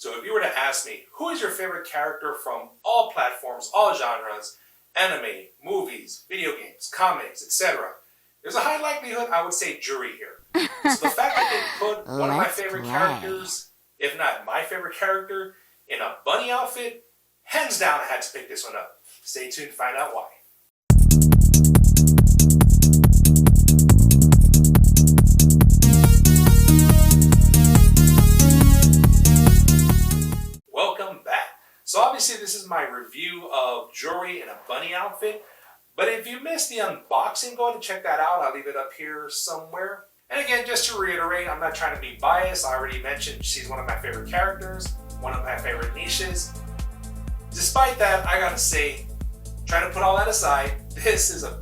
So if you were to ask me, who is your favorite character from all platforms, all genres, anime, movies, video games, comics, etc., there's a high likelihood I would say Juri here. So the fact that they put one of my favorite characters, if not my favorite character, in a bunny outfit, hands down I had to pick this one up. Stay tuned to find out why. Welcome back. So obviously this is my review of Juri in a bunny outfit, but if you missed the unboxing, go ahead and check that out. I'll leave it up here somewhere. And again, just to reiterate, I'm not trying to be biased. I already mentioned she's one of my favorite characters, one of my favorite niches. Despite that, I gotta say, trying to put all that aside, this is an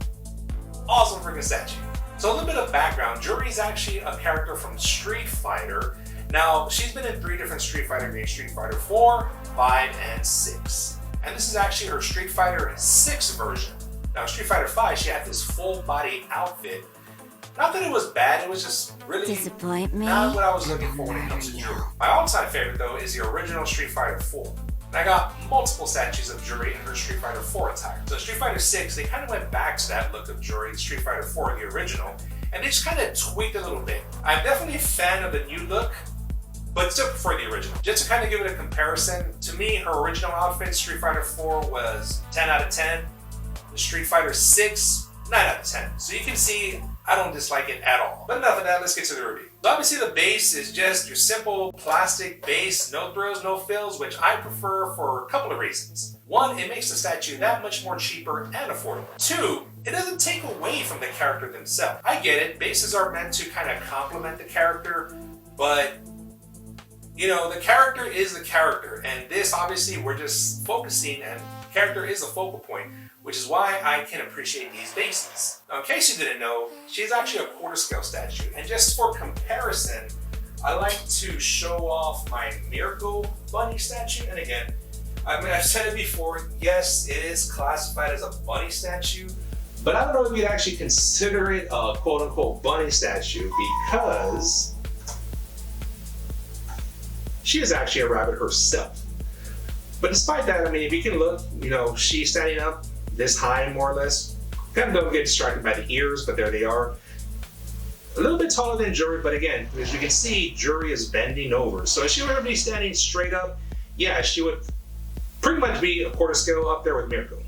awesome freaking statue. So a little bit of background, Juri is actually a character from Street Fighter. Now, she's been in 3 different Street Fighter games, Street Fighter 4, 5, and 6. And this is actually her Street Fighter 6 version. Now, Street Fighter 5, she had this full body outfit. Not that it was bad, it was just really not what I was looking for when it comes to Juri. My all-time favorite, though, is the original Street Fighter 4. And I got multiple statues of Juri in her Street Fighter 4 attire. So Street Fighter 6, they kind of went back to that look of Juri, Street Fighter 4, the original, and they just kind of tweaked a little bit. I'm definitely a fan of the new look, but still prefer the original. Just to kind of give it a comparison, to me, her original outfit, Street Fighter 4, was 10 out of 10. The Street Fighter 6, 9 out of 10. So you can see, I don't dislike it at all. But enough of that, let's get to the review. So obviously the base is just your simple plastic base, no thrills, no fills, which I prefer for a couple of reasons. 1, it makes the statue that much more cheaper and affordable. 2, it doesn't take away from the character themselves. I get it, bases are meant to kind of complement the character, but you know, the character is the character, and this obviously we're just focusing, and character is the focal point, which is why I can appreciate these bases. Now, in case you didn't know, she's actually a quarter scale statue, and just for comparison, I like to show off my Miracle Bunny statue, and again, I mean, I've said it before, yes, it is classified as a bunny statue, but I don't know if you'd actually consider it a quote-unquote bunny statue because she is actually a rabbit herself. But despite that, I mean, if you can look, you know, she's standing up this high, more or less. Kind of don't get distracted by the ears, but there they are. A little bit taller than Juri, but again, as you can see, Juri is bending over. So if she were to be standing straight up, yeah, she would pretty much be a quarter scale up there with Miracle.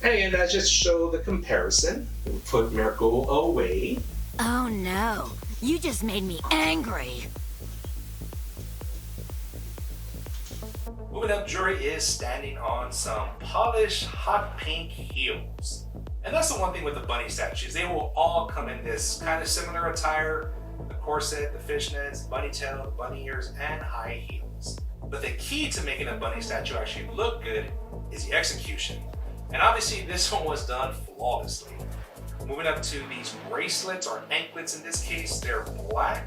And again, that's just to show the comparison. We'll put Miracle away. Oh no. You just made me angry. Moving up, Juri is standing on some polished hot pink heels. And that's the one thing with the bunny statues. They will all come in this kind of similar attire. The corset, the fishnets, bunny tail, the bunny ears, and high heels. But the key to making a bunny statue actually look good is the execution. And obviously this one was done flawlessly. Moving up to these bracelets, or anklets in this case, they're black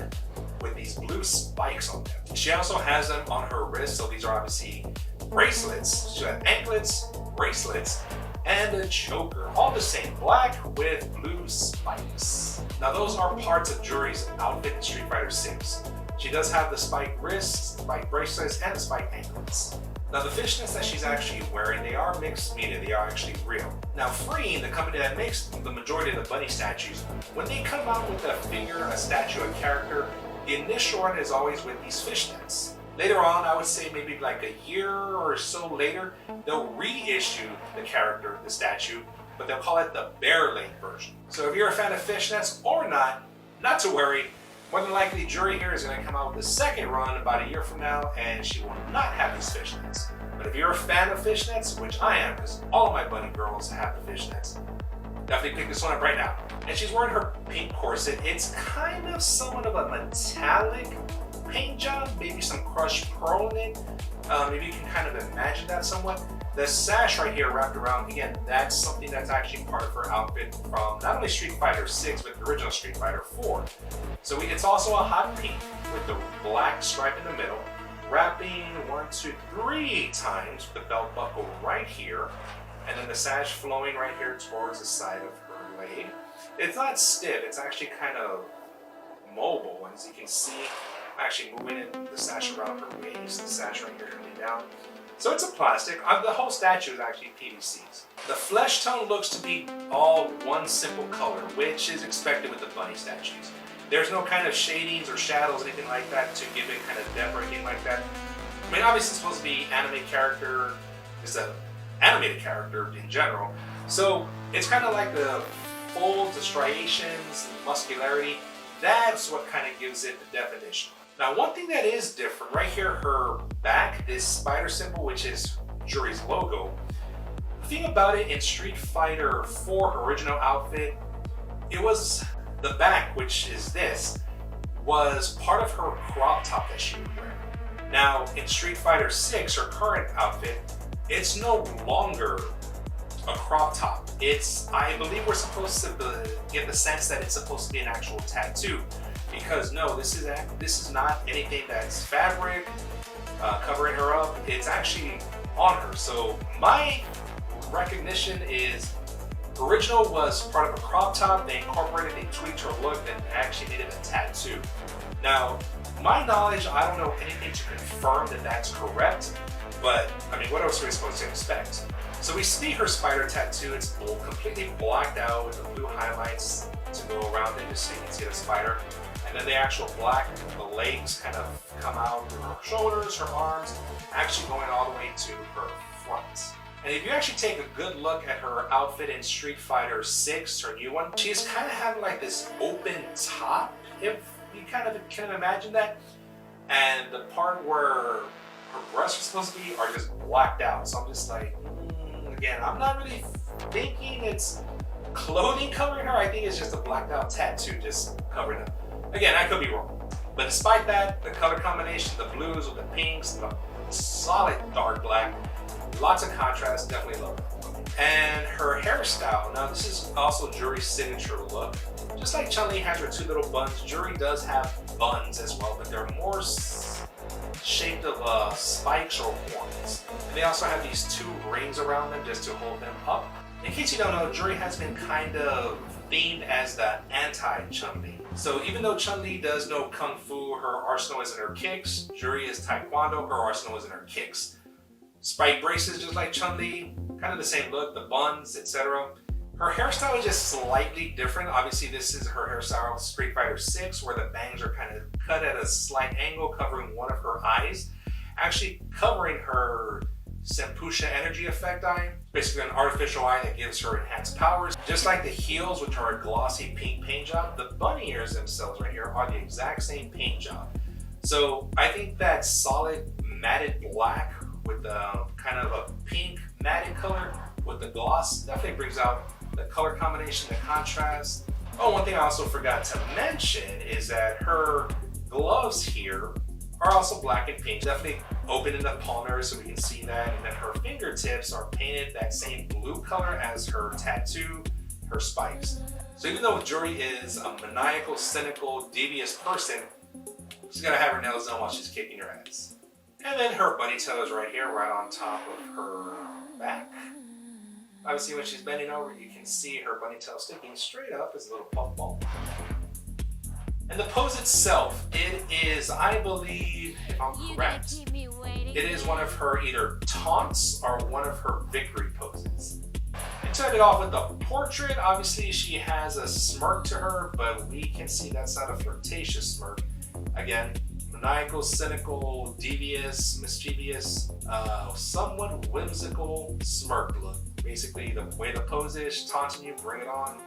with these blue spikes on them. She also has them on her wrist, so these are obviously bracelets. She has anklets, bracelets, and a choker. All the same, black with blue spikes. Now those are parts of Juri's outfit in Street Fighter 6. She does have the spike wrists, spike bracelets, and the spike anklets. Now the fishnets that she's actually wearing, they are mixed media, they are actually real. Now FreeING, the company that makes the majority of the bunny statues, when they come out with a figure, a statue, a character, the initial run is always with these fishnets. Later on, I would say maybe like a year or so later, they'll reissue the character, the statue, but they'll call it the bare leg version. So if you're a fan of fishnets or not to worry. More than likely, Juri here is going to come out with the second run about a year from now, and she will not have these fishnets. But if you're a fan of fishnets, which I am, because all of my bunny girls have the fishnets, definitely pick this one up right now. And she's wearing her pink corset. It's kind of somewhat of a metallic paint job, maybe some crushed pearl in it. Maybe you can kind of imagine that somewhat. The sash right here wrapped around, again, that's something that's actually part of her outfit from not only Street Fighter 6, but the original Street Fighter 4. So it's also a hot pink with the black stripe in the middle, wrapping 1, 2, 3 times with the belt buckle right here, and then the sash flowing right here towards the side of her leg. It's not stiff, it's actually kind of mobile, as you can see. I'm actually moving the sash around her waist, the sash right here coming down. So it's a plastic. The whole statue is actually PVCs. The flesh tone looks to be all one simple color, which is expected with the bunny statues. There's no kind of shadings or shadows, anything like that, to give it kind of depth or anything like that. I mean, obviously it's supposed to be anime character. It's an animated character in general. So it's kind of like the folds, the striations, the muscularity. That's what kind of gives it the definition. Now, one thing that is different, right here, her back, this spider symbol, which is Juri's logo. The thing about it in Street Fighter 4, her original outfit, it was the back, which is this, was part of her crop top that she would wear. Now, in Street Fighter 6, her current outfit, it's no longer a crop top. I believe we're supposed to get the sense that it's supposed to be an actual tattoo. Because no, this is not anything that's fabric covering her up. It's actually on her. So my recognition is original was part of a crop top. They incorporated, they tweaked her look, and actually made it a tattoo. Now, my knowledge, I don't know anything to confirm that that's correct. But I mean, what else are we supposed to expect? So we see her spider tattoo. It's completely blacked out with the blue highlights to go around it, just so you can see the spider. And then the actual black, the legs kind of come out through her shoulders, her arms, actually going all the way to her front. And if you actually take a good look at her outfit in Street Fighter 6, her new one, she's kind of having like this open top, if you kind of can imagine that. And the part where her breasts are supposed to be are just blacked out. So I'm just like, again, I'm not really thinking it's clothing covering her. I think it's just a blacked out tattoo just covering up. Again, I could be wrong. But despite that, the color combination, the blues with the pinks, the solid dark black, lots of contrast, definitely love it. And her hairstyle, now this is also Juri's signature look. Just like Chun-Li has her two little buns, Juri does have buns as well, but they're more shaped of spikes or horns. And they also have these two rings around them just to hold them up. In case you don't know, Juri has been kind of themed as the anti-Chun-Li. So even though Chun-Li does know Kung Fu, her arsenal is in her kicks. Juri is Taekwondo, her arsenal is in her kicks. Spike braces just like Chun-Li, kind of the same look, the buns, etc. Her hairstyle is just slightly different. Obviously this is her hairstyle Street Fighter 6, where the bangs are kind of cut at a slight angle, covering one of her eyes. Actually covering her Sempusha energy effect eye, basically an artificial eye that gives her enhanced powers. Just like the heels, which are a glossy pink paint job, the bunny ears themselves right here are the exact same paint job. So I think that solid matted black with the kind of a pink matted color with the gloss definitely brings out the color combination, the contrast. Oh, one thing I also forgot to mention is that her gloves here are also black and pink, definitely open in the palm area so we can see that. And then her fingertips are painted that same blue color as her tattoo, her spikes. So even though Juri is a maniacal, cynical, devious person, she's gonna have her nails done while she's kicking your ass. And then her bunny tail is right here, right on top of her back. Obviously when she's bending over, you can see her bunny tail sticking straight up as a little puff ball. And the pose itself, it is, I believe, if I'm correct, it is one of her either taunts or one of her victory poses. And to end it off with the portrait, obviously she has a smirk to her, but we can see that's not a flirtatious smirk. Again, maniacal, cynical, devious, mischievous, somewhat whimsical smirk look. Basically, the way the pose is, taunting you, bring it on.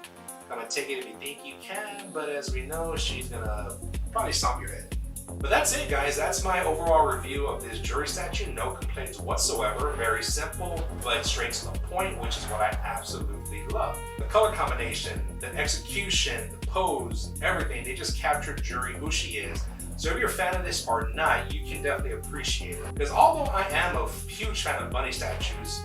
Gonna take it if you think you can, but as we know, she's gonna probably stomp your head. But that's it, guys. That's my overall review of this Juri statue. No complaints whatsoever. Very simple, but straight to the point, which is what I absolutely love. The color combination, the execution, the pose, everything, they just captured Juri, who she is. So if you're a fan of this or not, you can definitely appreciate it. Because although I am a huge fan of bunny statues,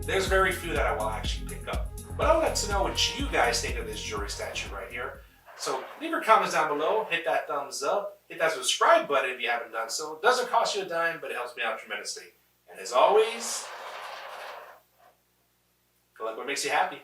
there's very few that I will actually pick up. But I would like to know what you guys think of this Juri statue right here. So leave your comments down below, hit that thumbs up, hit that subscribe button if you haven't done so. It doesn't cost you a dime, but it helps me out tremendously. And as always, collect what makes you happy.